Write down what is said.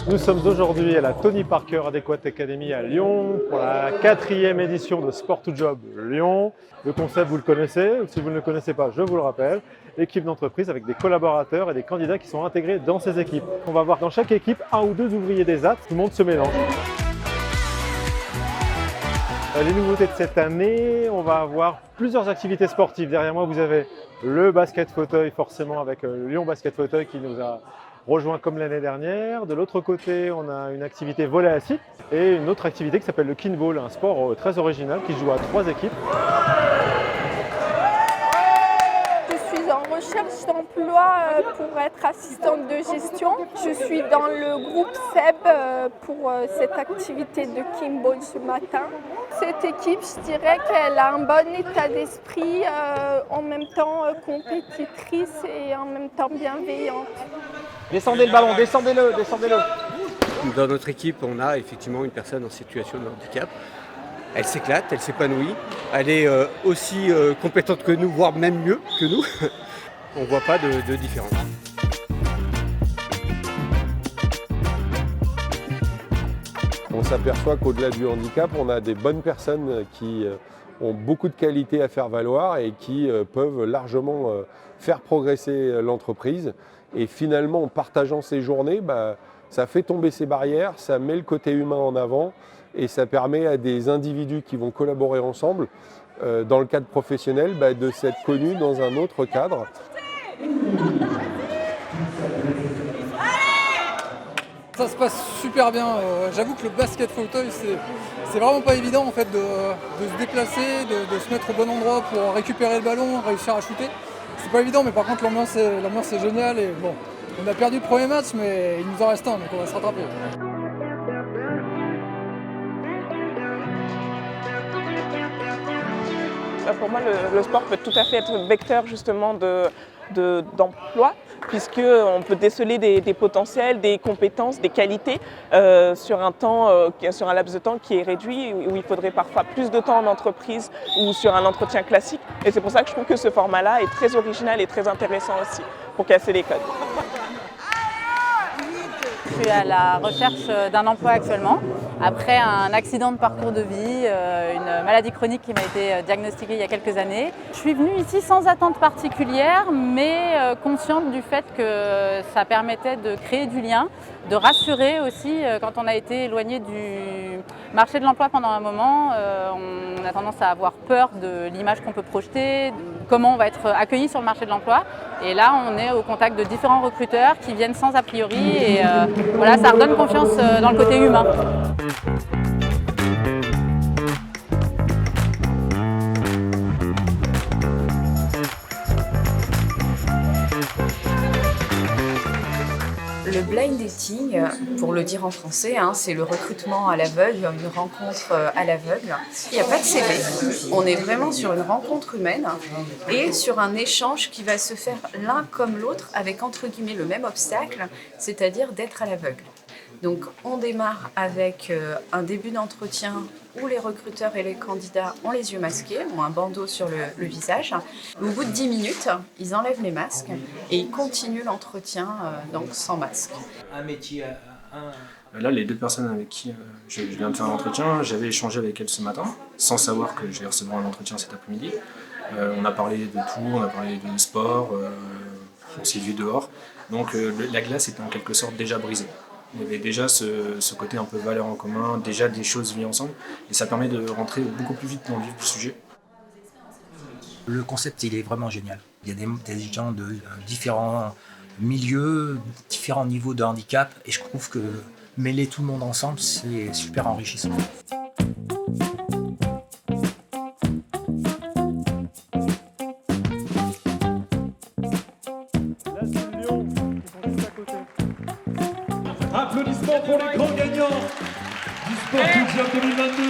Nous sommes aujourd'hui à la Tony Parker Adequate Academy à Lyon pour la 4e édition de Sport to Job Lyon. Le concept, vous le connaissez, ou si vous ne le connaissez pas, je vous le rappelle. Équipe d'entreprise avec des collaborateurs et des candidats qui sont intégrés dans ces équipes. On va voir dans chaque équipe un ou deux ouvriers des AT, tout le monde se mélange. Les nouveautés de cette année, on va avoir plusieurs activités sportives. Derrière moi, vous avez le basket fauteuil, forcément avec le Lyon Basket Fauteuil qui nous a rejoint comme l'année dernière. De l'autre côté, on a une activité volley assis et une autre activité qui s'appelle le kinball, un sport très original qui joue à 3 équipes. Je suis en recherche d'emploi pour être assistante de gestion. Je suis dans le groupe SEB pour cette activité de kinball ce matin. Cette équipe, je dirais qu'elle a un bon état d'esprit, en même temps compétitrice et en même temps bienveillante. Descendez le ballon, descendez-le, descendez-le. Dans notre équipe, on a effectivement une personne en situation de handicap. Elle s'éclate, elle s'épanouit, elle est aussi compétente que nous, voire même mieux que nous. On ne voit pas de différence. On s'aperçoit qu'au-delà du handicap, on a des bonnes personnes qui ont beaucoup de qualités à faire valoir et qui peuvent largement faire progresser l'entreprise. Et finalement, en partageant ces journées, ça fait tomber ces barrières, ça met le côté humain en avant et ça permet à des individus qui vont collaborer ensemble, dans le cadre professionnel, de s'être connus dans un autre cadre. Ça se passe super bien. J'avoue que le basket fauteuil, c'est vraiment pas évident en fait, de se déplacer, de se mettre au bon endroit pour récupérer le ballon, réussir à shooter. C'est pas évident, mais par contre l'ambiance est géniale. Et bon, on a perdu le premier match, mais il nous en reste un, donc on va se rattraper. Pour moi, le sport peut tout à fait être vecteur justement d'emploi, puisqu'on peut déceler des potentiels, des compétences, des qualités sur un laps de temps qui est réduit, où il faudrait parfois plus de temps en entreprise ou sur un entretien classique. Et c'est pour ça que je trouve que ce format-là est très original et très intéressant aussi pour casser les codes. Je suis à la recherche d'un emploi actuellement, après un accident de parcours de vie, une maladie chronique qui m'a été diagnostiquée il y a quelques années. Je suis venue ici sans attente particulière, mais consciente du fait que ça permettait de créer du lien, de rassurer aussi quand on a été éloigné du marché de l'emploi pendant un moment. On a tendance à avoir peur de l'image qu'on peut projeter, de comment on va être accueilli sur le marché de l'emploi. Et là, on est au contact de différents recruteurs qui viennent sans a priori et voilà, ça redonne confiance dans le côté humain. Le blind dating, pour le dire en français, c'est le recrutement à l'aveugle, une rencontre à l'aveugle. Il n'y a pas de CV, on est vraiment sur une rencontre humaine et sur un échange qui va se faire l'un comme l'autre avec entre guillemets le même obstacle, c'est-à-dire d'être à l'aveugle. Donc on démarre avec un début d'entretien où les recruteurs et les candidats ont les yeux masqués, ont un bandeau sur le visage. Au bout de 10 minutes, ils enlèvent les masques et ils continuent l'entretien donc sans masque. Un métier, Là, les deux personnes avec qui je viens de faire l'entretien, j'avais échangé avec elles ce matin, sans savoir que j'allais recevoir un entretien cet après-midi. On a parlé de tout, on a parlé de sport, on s'est vu dehors. Donc la glace était en quelque sorte déjà brisée. Il y avait déjà ce côté un peu valeur en commun, déjà des choses vues ensemble, et ça permet de rentrer beaucoup plus vite dans le vif du sujet. Le concept, il est vraiment génial. Il y a des gens de différents milieux, différents niveaux de handicap, et je trouve que mêler tout le monde ensemble, c'est super enrichissant. Applaudissements pour les grands gagnants du Sport to Job 2022.